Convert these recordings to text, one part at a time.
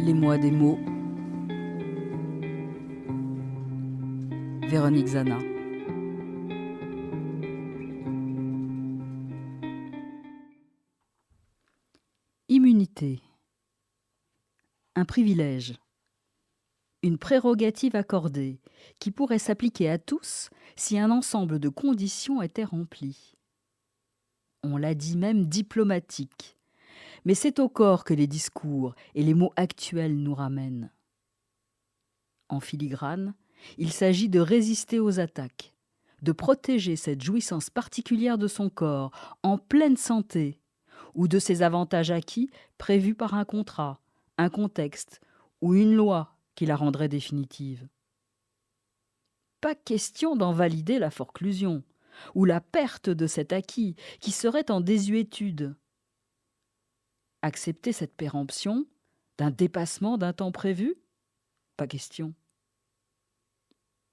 Les mois des mots. Véronique Zana. Immunité. Un privilège. Une prérogative accordée qui pourrait s'appliquer à tous si un ensemble de conditions était rempli. On l'a dit même diplomatique. Mais c'est au corps que les discours et les mots actuels nous ramènent. En filigrane, il s'agit de résister aux attaques, de protéger cette jouissance particulière de son corps en pleine santé ou de ses avantages acquis prévus par un contrat, un contexte ou une loi qui la rendrait définitive. Pas question d'en valider la forclusion ou la perte de cet acquis qui serait en désuétude. Accepter cette péremption d'un dépassement d'un temps prévu ? Pas question.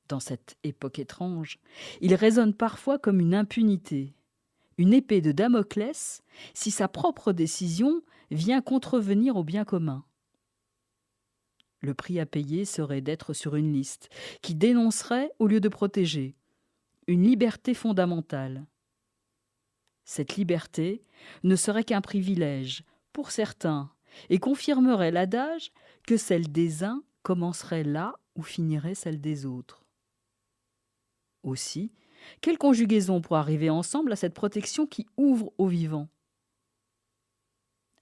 Dans cette époque étrange, il résonne parfois comme une impunité, une épée de Damoclès si sa propre décision vient contrevenir au bien commun. Le prix à payer serait d'être sur une liste qui dénoncerait au lieu de protéger, une liberté fondamentale. Cette liberté ne serait qu'un privilège pour certains et confirmerait l'adage que celle des uns commencerait là où finirait celle des autres. Aussi, quelle conjugaison pour arriver ensemble à cette protection qui ouvre aux vivants ?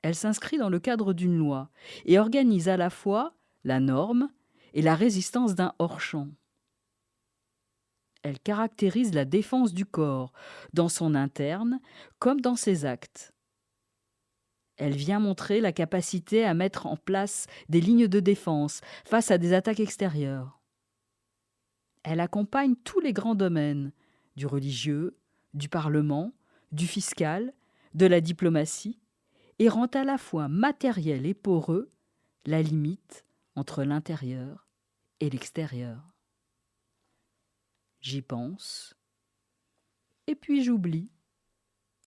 Elle s'inscrit dans le cadre d'une loi et organise à la fois la norme et la résistance d'un hors-champ. Elle caractérise la défense du corps, dans son interne comme dans ses actes. Elle vient montrer la capacité à mettre en place des lignes de défense face à des attaques extérieures. Elle accompagne tous les grands domaines, du religieux, du parlement, du fiscal, de la diplomatie, et rend à la fois matériel et poreux la limite entre l'intérieur et l'extérieur. J'y pense, et puis j'oublie.